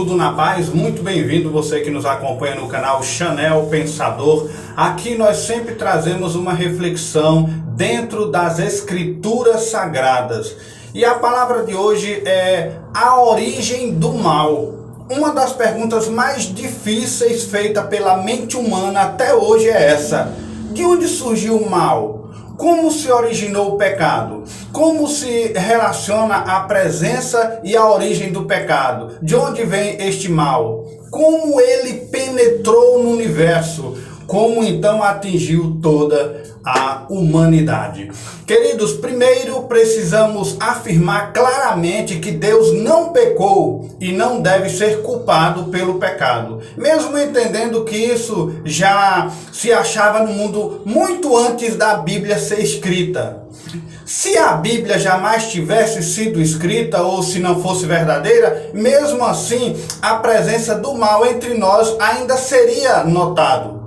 Tudo na paz? Muito bem-vindo você que nos acompanha no canal Chanel Pensador. Aqui nós sempre trazemos uma reflexão dentro das escrituras sagradas. E a palavra de hoje é a origem do mal. Uma das perguntas mais difíceis feita pela mente humana até hoje é essa: de onde surgiu o mal? Como se originou o pecado? Como se relaciona a presença e a origem do pecado? De onde vem este mal? Como ele penetrou no universo? Como então atingiu toda a humanidade? Queridos, primeiro precisamos afirmar claramente que Deus não pecou e não deve ser culpado pelo pecado, mesmo entendendo que isso já se achava no mundo muito antes da Bíblia ser escrita. Se a Bíblia jamais tivesse sido escrita ou se não fosse verdadeira, mesmo assim a presença do mal entre nós ainda seria notado.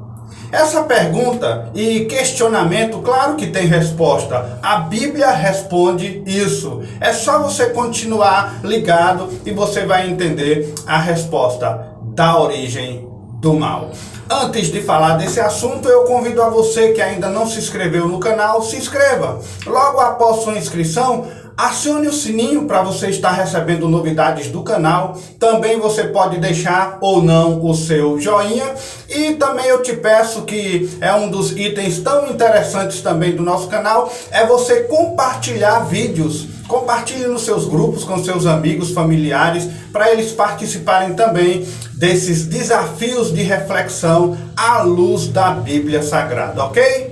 Essa pergunta e questionamento, claro que tem resposta. A Bíblia responde isso. É só você continuar ligado e você vai entender a resposta da origem do mal. Antes de falar desse assunto, eu convido a você que ainda não se inscreveu no canal, se inscreva. Logo após sua inscrição, acione o sininho para você estar recebendo novidades do canal. Também você pode deixar ou não o seu joinha. E também eu te peço, que é um dos itens tão interessantes também do nosso canal, é você compartilhar vídeos. Compartilhe nos seus grupos com seus amigos, familiares, para eles participarem também desses desafios de reflexão à luz da Bíblia Sagrada, ok?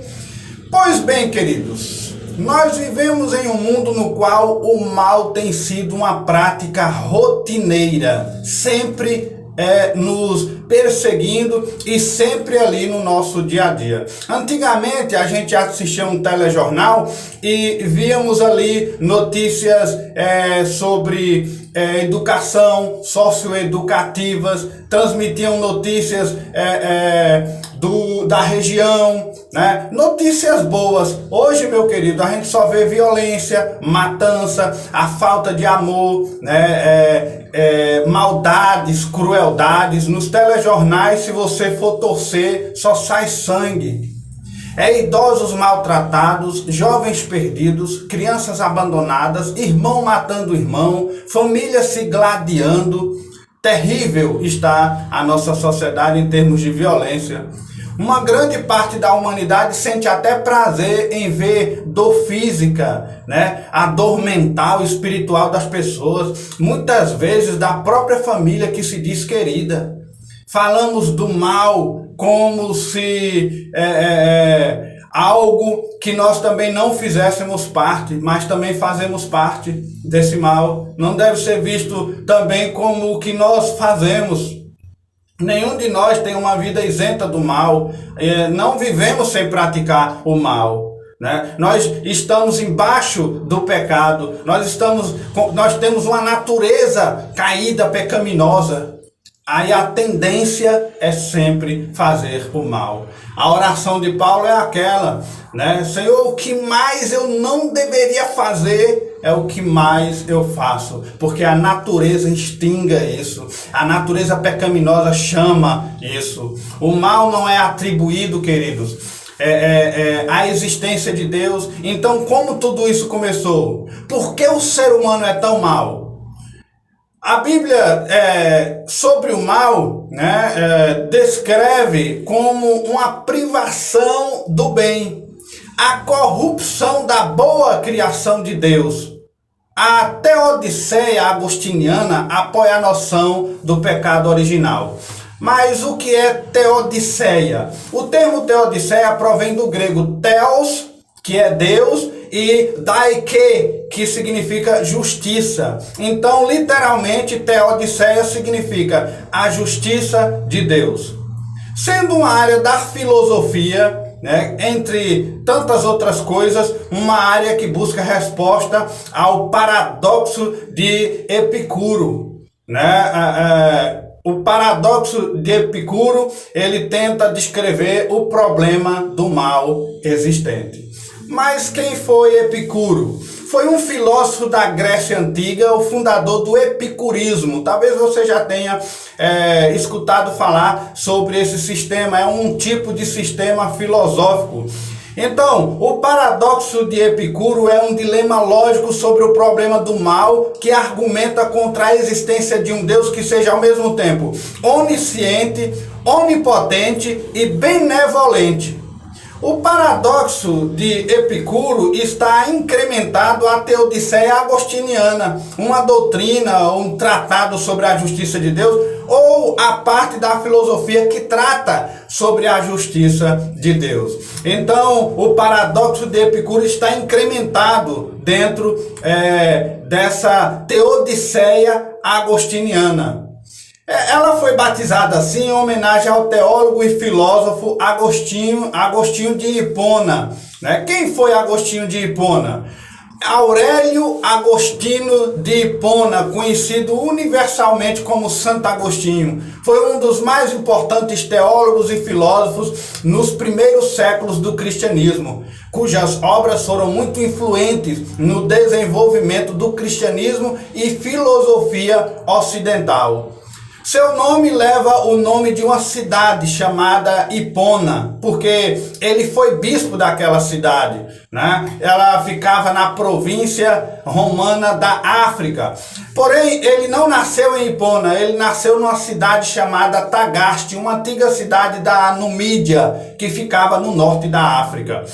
Pois bem, queridos, nós vivemos em um mundo no qual o mal tem sido uma prática rotineira, sempre nos perseguindo e sempre ali no nosso dia a dia. Antigamente a gente assistia um telejornal e víamos ali notícias sobre educação, socioeducativas, transmitiam notícias da região, né? Notícias boas. Hoje, meu querido, a gente só vê violência, matança, a falta de amor, né? Maldades, crueldades. Nos telejornais, se você for torcer, só sai sangue. Idosos maltratados, jovens perdidos, crianças abandonadas, irmão matando irmão, família se gladiando. Terrível está a nossa sociedade em termos de violência. Uma grande parte da humanidade sente até prazer em ver dor física, né? A dor mental, espiritual das pessoas, muitas vezes da própria família que se diz querida. Falamos do mal como se algo que nós também não fizéssemos parte, mas também fazemos parte desse mal. Não deve ser visto também como o que nós fazemos. Nenhum de nós tem uma vida isenta do mal. Não vivemos sem praticar o mal, né? Nós estamos embaixo do pecado. Nós temos uma natureza caída, pecaminosa. Aí a tendência é sempre fazer o mal. A oração de Paulo é aquela, né? Senhor, o que mais eu não deveria fazer é o que mais eu faço. Porque a natureza instiga isso. A natureza pecaminosa chama isso. O mal não é atribuído, queridos, à existência de Deus. Então, como tudo isso começou? Por que o ser humano é tão mau? A Bíblia, sobre o mal, né, descreve como uma privação do bem, a corrupção da boa criação de Deus. A teodiceia agostiniana apoia a noção do pecado original. Mas o que é teodiceia? O termo teodiceia provém do grego theos, que é Deus, e daike, que significa justiça. Então, literalmente, teodiceia significa a justiça de Deus. Sendo uma área da filosofia, né, entre tantas outras coisas, uma área que busca resposta ao paradoxo de Epicuro, né? O paradoxo de Epicuro, ele tenta descrever o problema do mal existente. Mas quem foi Epicuro? foi um filósofo da Grécia Antiga, o fundador do epicurismo. Talvez você já tenha escutado falar sobre esse sistema, é um tipo de sistema filosófico. Então, o paradoxo de Epicuro é um dilema lógico sobre o problema do mal, que argumenta contra a existência de um Deus que seja ao mesmo tempo onisciente, onipotente e benevolente. O paradoxo de Epicuro está incrementado à Teodiceia agostiniana, uma doutrina, um tratado sobre a justiça de Deus, ou a parte da filosofia que trata sobre a justiça de Deus. Então, o paradoxo de Epicuro está incrementado dentro dessa Teodiceia agostiniana. Ela foi batizada assim em homenagem ao teólogo e filósofo Agostinho de Hipona. Quem foi Agostinho de Hipona? Aurélio Agostinho de Hipona, conhecido universalmente como Santo Agostinho, foi um dos mais importantes teólogos e filósofos nos primeiros séculos do cristianismo, cujas obras foram muito influentes no desenvolvimento do cristianismo e filosofia ocidental. Seu nome leva o nome de uma cidade chamada Hipona, porque ele foi bispo daquela cidade, Ela ficava na província romana da África. Porém, ele não nasceu em Hipona, ele nasceu numa cidade chamada Tagaste, uma antiga cidade da Numídia, que ficava no norte da África.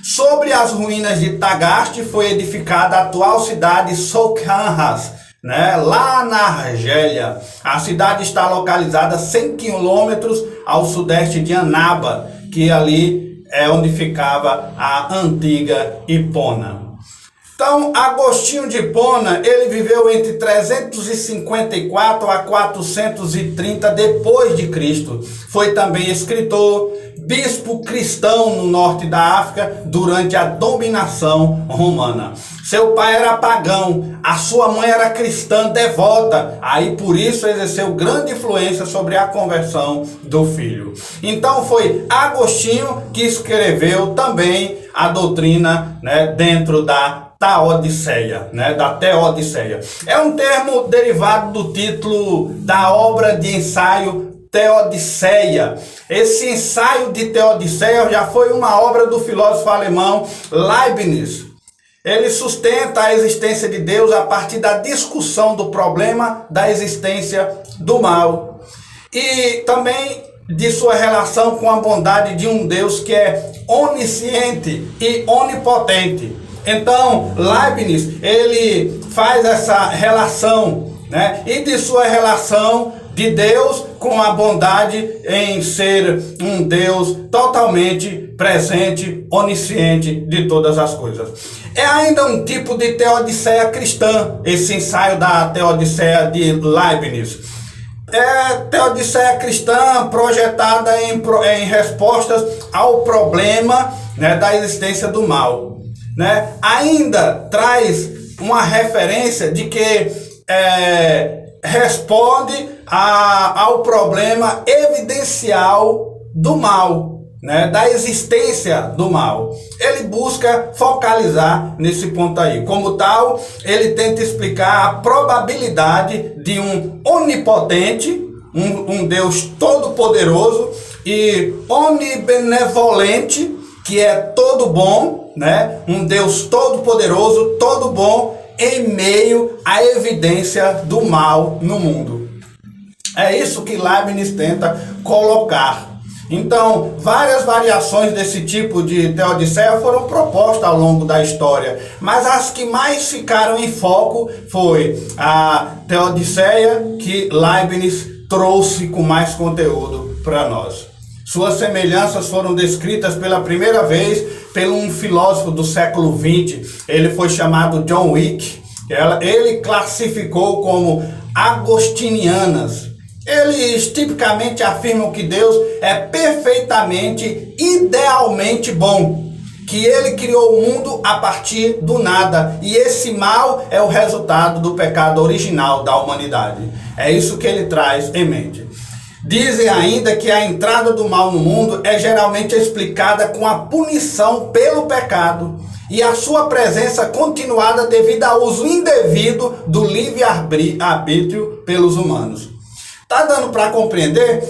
Sobre as ruínas de Tagaste foi edificada a atual cidade Soukhahas, lá na Argélia. A cidade está localizada a 100 quilômetros ao sudeste de Annaba, que ali é onde ficava a antiga Hipona. Então, Agostinho de Hipona, ele viveu entre 354 a 430 depois de Cristo. Foi também escritor, bispo cristão no norte da África durante a dominação romana. Seu pai era pagão, a sua mãe era cristã devota, aí por isso exerceu grande influência sobre a conversão do filho. Então foi Agostinho que escreveu também a doutrina dentro da Teodiceia, da Teodiceia. É um termo derivado do título da obra de ensaio Teodiceia. Esse ensaio de Teodiceia já foi uma obra do filósofo alemão Leibniz. Ele sustenta a existência de Deus a partir da discussão do problema da existência do mal e também de sua relação com a bondade de um Deus que é onisciente e onipotente. Então, Leibniz, ele faz essa relação, e de sua relação de Deus com a bondade em ser um Deus totalmente presente, onisciente de todas as coisas. É ainda um tipo de teodiceia cristã, esse ensaio da Teodiceia de Leibniz. É teodiceia cristã projetada em respostas ao problema da existência do mal. Ainda traz uma referência de que responde ao problema evidencial do mal, da existência do mal. Ele busca focalizar nesse ponto aí. Como tal, ele tenta explicar a probabilidade de um onipotente, um Deus todo-poderoso e onibenevolente, que é todo bom, um Deus todo-poderoso, todo bom, em meio à evidência do mal no mundo. É isso que Leibniz tenta colocar. Então, várias variações desse tipo de teodiceia foram propostas ao longo da história, mas as que mais ficaram em foco foi a teodiceia que Leibniz trouxe com mais conteúdo para nós. Suas semelhanças foram descritas pela primeira vez por um filósofo do século XX. Ele foi chamado John Wick. Ele classificou como agostinianas. Eles tipicamente afirmam que Deus é perfeitamente, idealmente bom, que ele criou o mundo a partir do nada, e esse mal é o resultado do pecado original da humanidade. É isso que ele traz em mente. Dizem ainda que a entrada do mal no mundo é geralmente explicada com a punição pelo pecado, e a sua presença continuada devido ao uso indevido do livre-arbítrio pelos humanos. Tá dando para compreender?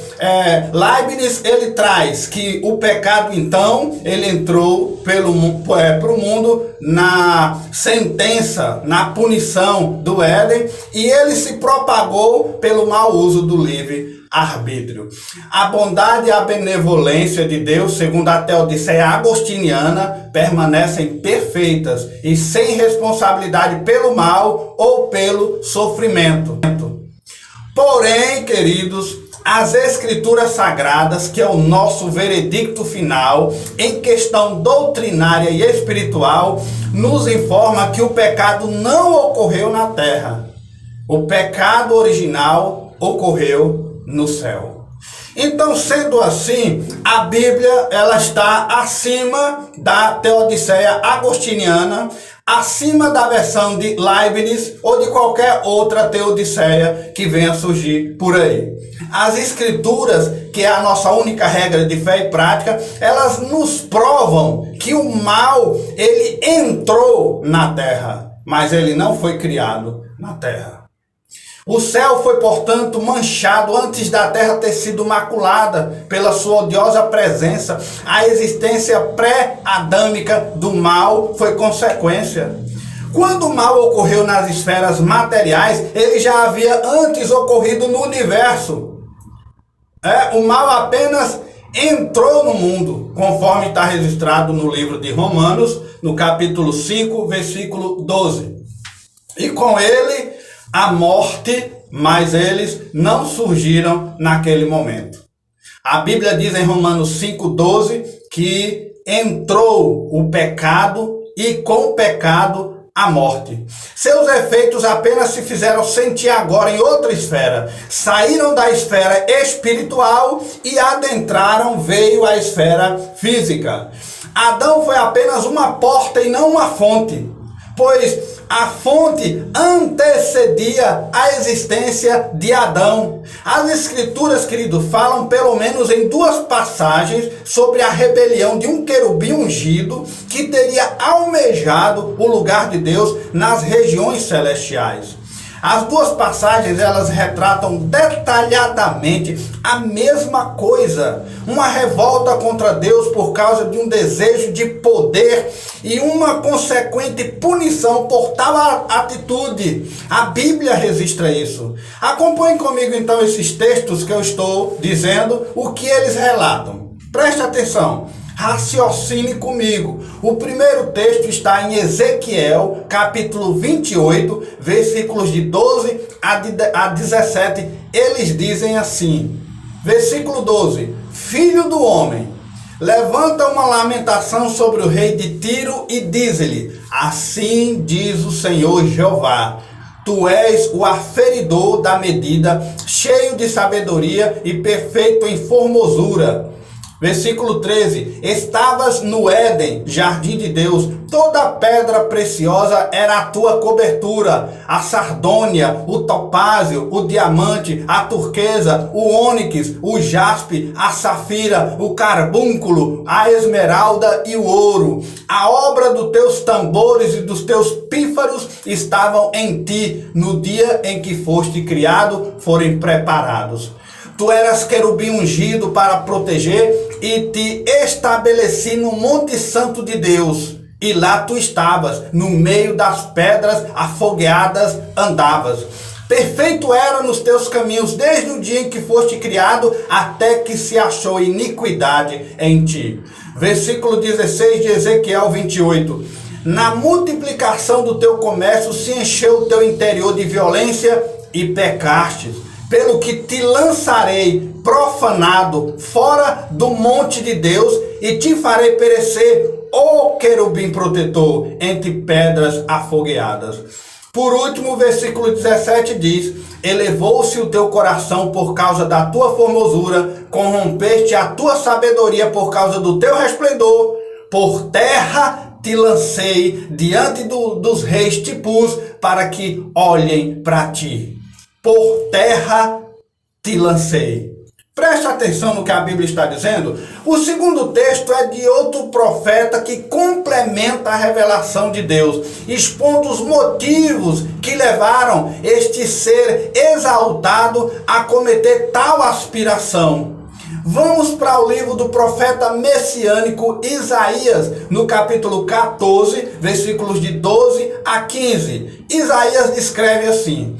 Leibniz, ele traz que o pecado, então, ele entrou para o mundo na sentença, na punição do Éden, e ele se propagou pelo mau uso do livre-arbítrio. A bondade e a benevolência de Deus, segundo a teodiceia agostiniana, permanecem perfeitas e sem responsabilidade pelo mal ou pelo sofrimento. Porém, queridos, as Escrituras Sagradas, que é o nosso veredicto final em questão doutrinária e espiritual, nos informa que o pecado não ocorreu na terra. O pecado original ocorreu no céu. Então, sendo assim, a Bíblia ela está acima da teodiceia agostiniana, acima da versão de Leibniz ou de qualquer outra teodiceia que venha surgir por aí. As Escrituras, que é a nossa única regra de fé e prática, elas nos provam que o mal, ele entrou na terra, mas ele não foi criado na terra. O céu foi, portanto, manchado antes da terra ter sido maculada pela sua odiosa presença. A existência pré-adâmica do mal foi consequência. Quando o mal ocorreu nas esferas materiais, ele já havia antes ocorrido no universo. O mal apenas entrou no mundo, conforme está registrado no livro de Romanos, no capítulo 5, versículo 12. E com ele a morte, mas eles não surgiram naquele momento. A Bíblia diz em Romanos 5,12 que entrou o pecado e com o pecado a morte. Seus efeitos apenas se fizeram sentir agora em outra esfera. Saíram da esfera espiritual e adentraram, veio a esfera física. Adão foi apenas uma porta e não uma fonte, pois a fonte antecedia a existência de Adão. As Escrituras, querido, falam pelo menos em duas passagens sobre a rebelião de um querubim ungido que teria almejado o lugar de Deus nas regiões celestiais. As duas passagens, elas retratam detalhadamente a mesma coisa. Uma revolta contra Deus por causa de um desejo de poder e uma consequente punição por tal atitude. A Bíblia registra isso. Acompanhe comigo então esses textos que eu estou dizendo, o que eles relatam. Preste atenção. Raciocine comigo. O primeiro texto está em Ezequiel, capítulo 28, versículos de 12 a 17. Eles dizem assim, versículo 12: Filho do homem, levanta uma lamentação sobre o rei de Tiro e diz-lhe: Assim diz o Senhor Jeová, tu és o aferidor da medida, cheio de sabedoria e perfeito em formosura. Versículo 13, estavas no Éden, jardim de Deus, toda pedra preciosa era a tua cobertura, a sardônia, o topázio, o diamante, a turquesa, o ônix, o jaspe, a safira, o carbúnculo, a esmeralda e o ouro. A obra dos teus tambores e dos teus pífaros estavam em ti, no dia em que foste criado, forem preparados. Tu eras querubim ungido para proteger e te estabeleci no Monte Santo de Deus. E lá tu estavas, no meio das pedras afogueadas andavas. Perfeito era nos teus caminhos desde o dia em que foste criado até que se achou iniquidade em ti. Versículo 16 de Ezequiel 28. Na multiplicação do teu comércio se encheu o teu interior de violência e pecastes. Pelo que te lançarei profanado fora do monte de Deus e te farei perecer, ó querubim protetor, entre pedras afogueadas. Por último, o versículo 17 diz: elevou-se o teu coração por causa da tua formosura, corrompeste a tua sabedoria por causa do teu resplendor, por terra te lancei diante dos reis te pus para que olhem para ti. Por terra te lancei. Preste atenção no que a Bíblia está dizendo. O segundo texto é de outro profeta que complementa a revelação de Deus, expondo os motivos que levaram este ser exaltado a cometer tal aspiração. Vamos para o livro do profeta messiânico Isaías, no capítulo 14, versículos de 12 a 15. Isaías escreve assim: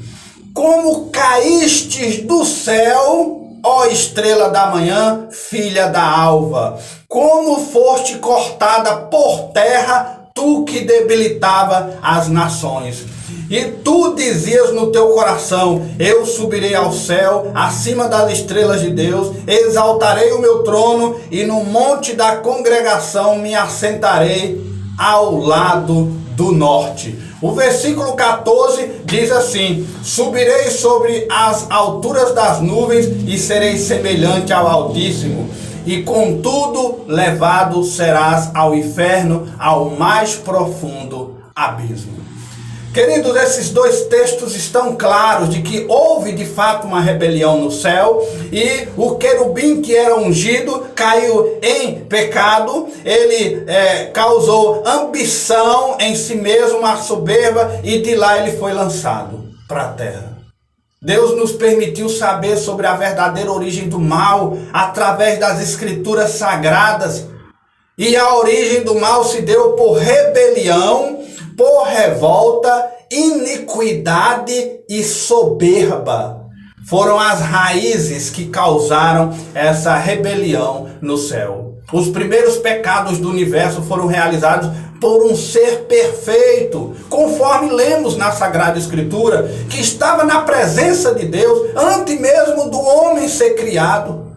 como caístes do céu, ó estrela da manhã, filha da alva, como foste cortada por terra, tu que debilitava as nações. E tu dizias no teu coração: eu subirei ao céu, acima das estrelas de Deus, exaltarei o meu trono, e no monte da congregação me assentarei ao lado do norte. O versículo 14 diz assim: subirei sobre as alturas das nuvens e serei semelhante ao Altíssimo, e contudo levado serás ao inferno, ao mais profundo abismo. Queridos, esses dois textos estão claros de que houve de fato uma rebelião no céu, e o querubim que era ungido caiu em pecado. Ele causou ambição em si mesmo, uma soberba, e de lá ele foi lançado para a terra. Deus nos permitiu saber sobre a verdadeira origem do mal através das escrituras sagradas, e a origem do mal se deu por rebelião, por revolta, iniquidade e soberba. Foram as raízes que causaram essa rebelião no céu. Os primeiros pecados do universo foram realizados por um ser perfeito, conforme lemos na Sagrada Escritura, que estava na presença de Deus antes mesmo do homem ser criado.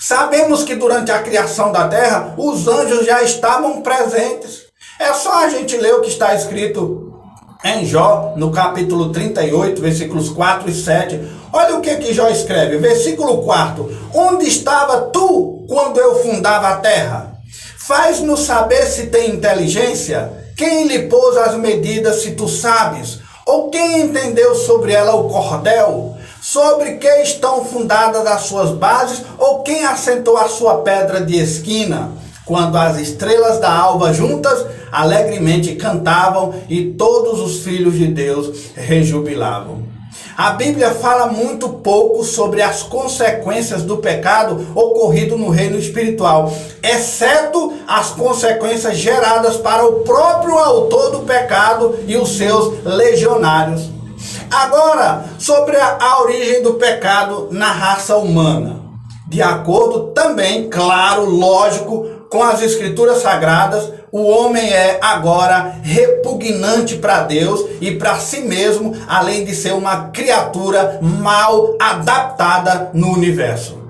Sabemos que durante a criação da terra, os anjos já estavam presentes. É só a gente ler o que está escrito em Jó, no capítulo 38, versículos 4 e 7. Olha o que Jó escreve, versículo 4. Onde estava tu quando eu fundava a terra? Faz-nos saber se tem inteligência. Quem lhe pôs as medidas, se tu sabes? Ou quem entendeu sobre ela o cordel? Sobre que estão fundadas as suas bases? Ou quem assentou a sua pedra de esquina? Quando as estrelas da alva juntas alegremente cantavam e todos os filhos de Deus rejubilavam. A Bíblia fala muito pouco sobre as consequências do pecado ocorrido no reino espiritual, exceto as consequências geradas para o próprio autor do pecado e os seus legionários. Agora, sobre a origem do pecado na raça humana. De acordo também, claro, lógico, com as escrituras sagradas, o homem é agora repugnante para Deus e para si mesmo, além de ser uma criatura mal adaptada no universo.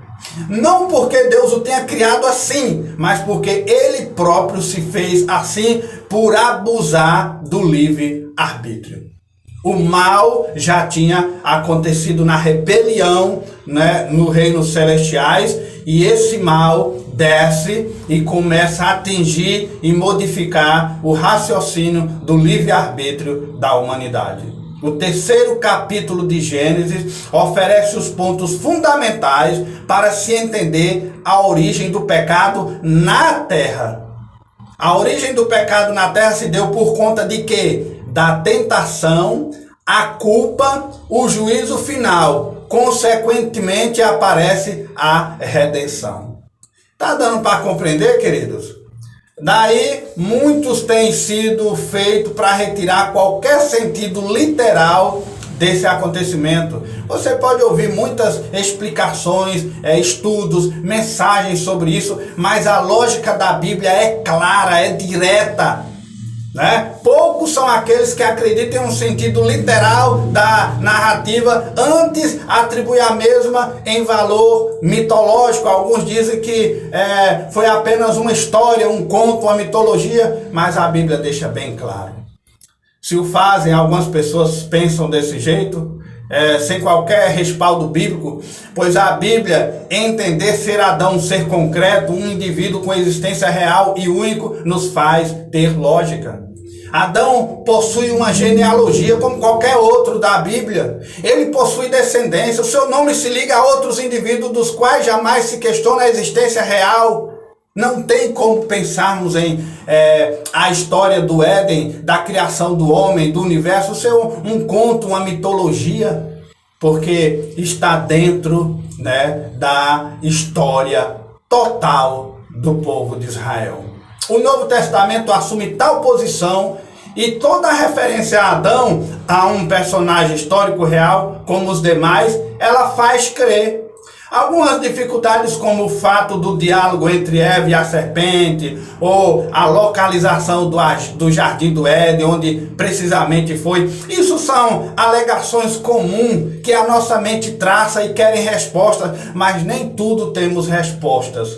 Não porque Deus o tenha criado assim, mas porque ele próprio se fez assim por abusar do livre-arbítrio. O mal já tinha acontecido na rebelião, no reino celestiais, e esse mal desce e começa a atingir e modificar o raciocínio do livre-arbítrio da humanidade. O terceiro capítulo de Gênesis oferece os pontos fundamentais para se entender a origem do pecado na terra. A origem do pecado na terra se deu por conta de quê? Da tentação, a culpa, o juízo final. Consequentemente aparece a redenção. Tá dando para compreender, queridos? Daí, muitos têm sido feitos para retirar qualquer sentido literal desse acontecimento. Você pode ouvir muitas explicações, estudos, mensagens sobre isso, mas a lógica da Bíblia é clara, é direta. Poucos são aqueles que acreditam em um sentido literal da narrativa, antes atribui a mesma em valor mitológico. Alguns dizem que foi apenas uma história, um conto, uma mitologia, mas a Bíblia deixa bem claro. Se o fazem, algumas pessoas pensam desse jeito, sem qualquer respaldo bíblico, pois a Bíblia, entender ser Adão um ser concreto, um indivíduo com existência real e único, nos faz ter lógica. Adão possui uma genealogia como qualquer outro da Bíblia. Ele possui descendência. O seu nome se liga a outros indivíduos dos quais jamais se questiona a existência real. Não tem como pensarmos em a história do Éden, da criação do homem, do universo, ser um conto, uma mitologia, porque está dentro, né, da história total do povo de Israel. O Novo Testamento assume tal posição e toda a referência a Adão, a um personagem histórico real como os demais, ela faz crer. Algumas dificuldades, como o fato do diálogo entre Eva e a serpente, ou a localização do Jardim do Éden, onde precisamente foi. Isso são alegações comuns que a nossa mente traça e querem respostas, mas nem tudo temos respostas.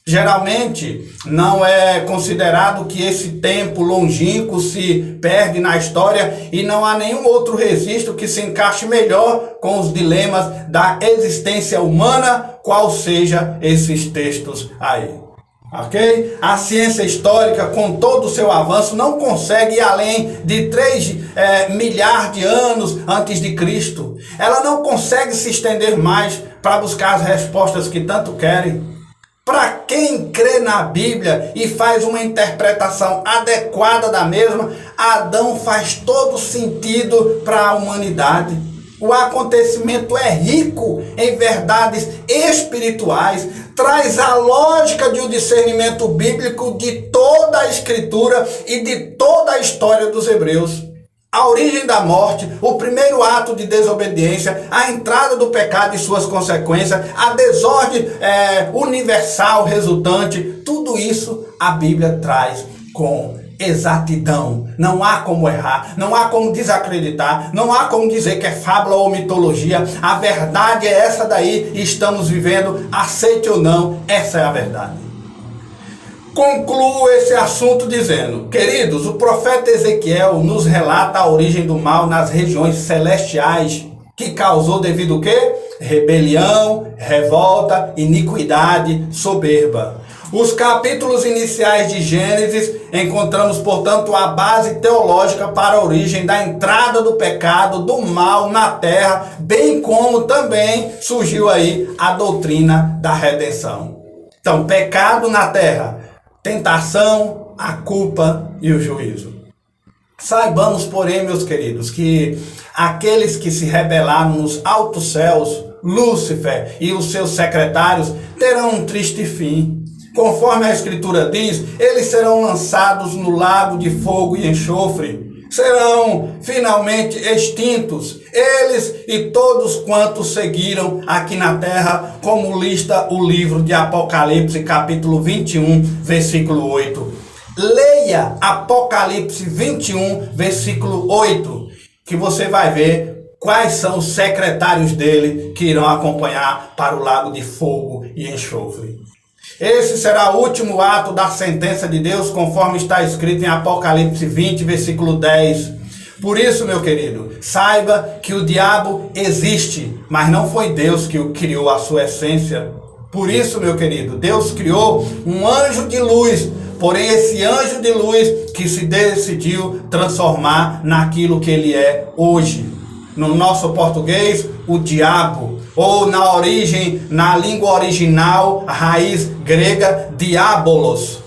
Geralmente não é considerado que esse tempo longínquo se perde na história e não há nenhum outro registro que se encaixe melhor com os dilemas da existência humana, qual seja esses textos aí. Ok? A ciência histórica, com todo o seu avanço, não consegue ir além de 3 milhares de anos antes de Cristo. Ela não consegue se estender mais para buscar as respostas que tanto querem. Para quem crê na Bíblia e faz uma interpretação adequada da mesma, Adão faz todo sentido para a humanidade. O acontecimento é rico em verdades espirituais, traz a lógica de um discernimento bíblico de toda a Escritura e de toda a história dos hebreus. A origem da morte, o primeiro ato de desobediência, a entrada do pecado e suas consequências, a desordem universal resultante, tudo isso a Bíblia traz com exatidão. Não há como errar, não há como desacreditar, não há como dizer que é fábula ou mitologia. A verdade é essa daí e estamos vivendo, aceite ou não, essa é a verdade. Concluo esse assunto dizendo, queridos, o profeta Ezequiel nos relata a origem do mal nas regiões celestiais, que causou devido ao quê? Rebelião, revolta, iniquidade, soberba. Os capítulos iniciais de Gênesis encontramos, portanto, a base teológica para a origem da entrada do pecado, do mal na terra, bem como também surgiu aí a doutrina da redenção. Então, pecado na terra, tentação, a culpa e o juízo. Saibamos, porém, meus queridos, que aqueles que se rebelaram nos altos céus, Lúcifer e os seus secretários, terão um triste fim. Conforme a Escritura diz, eles serão lançados no lago de fogo e enxofre. Serão finalmente extintos, eles e todos quantos seguiram aqui na terra, como lista o livro de Apocalipse, capítulo 21, versículo 8. Leia Apocalipse 21, versículo 8, que você vai ver quais são os secretários dele que irão acompanhar para o lago de fogo e enxofre. Esse será o último ato da sentença de Deus, conforme está escrito em Apocalipse 20, versículo 10. Por isso, meu querido, saiba que o diabo existe, mas não foi Deus que o criou a sua essência. Por isso, meu querido, Deus criou um anjo de luz, porém esse anjo de luz que se decidiu transformar naquilo que ele é hoje. No nosso português, o diabo, ou na origem, na língua original, a raiz grega, diabolos,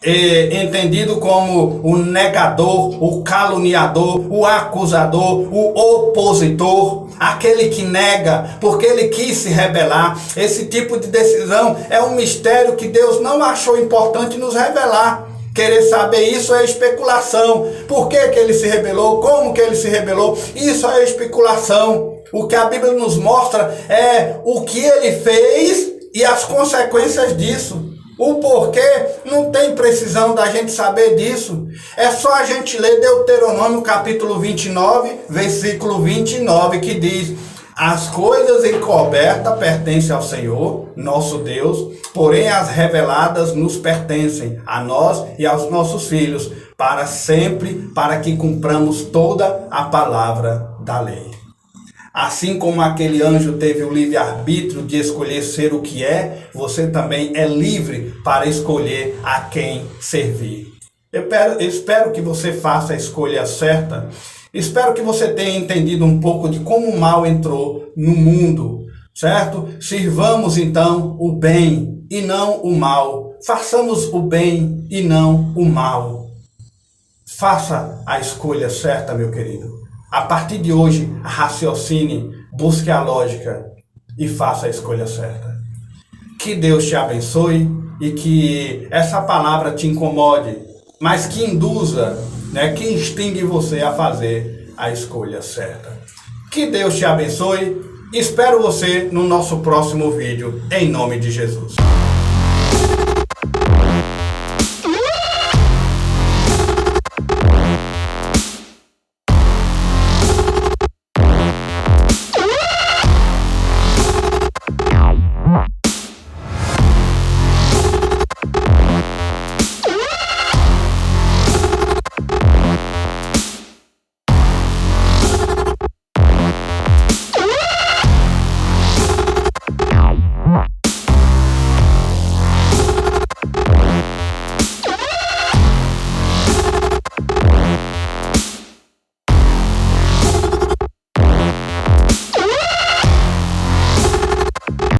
entendido como o negador, o caluniador, o acusador, o opositor, aquele que nega, porque ele quis se rebelar. Esse tipo de decisão é um mistério que Deus não achou importante nos revelar. Querer saber isso é especulação. Por que ele se rebelou? Como que ele se rebelou? Isso é especulação. O que a Bíblia nos mostra é o que ele fez e as consequências disso. O porquê não tem precisão da gente saber disso. É só a gente ler Deuteronômio capítulo 29, versículo 29, que diz: as coisas encobertas pertencem ao Senhor, nosso Deus, porém as reveladas nos pertencem, a nós e aos nossos filhos, para sempre, para que cumpramos toda a palavra da lei. Assim como aquele anjo teve o livre-arbítrio de escolher ser o que é, você também é livre para escolher a quem servir. Espero que você faça a escolha certa. Espero que você tenha entendido um pouco de como o mal entrou no mundo, certo? Sirvamos então o bem e não o mal. Façamos o bem e não o mal. Faça a escolha certa, meu querido. A partir de hoje, raciocine, busque a lógica e faça a escolha certa. Que Deus te abençoe e que essa palavra te incomode, mas que induza, que instigue você a fazer a escolha certa. Que Deus te abençoe. Espero você no nosso próximo vídeo, em nome de Jesus.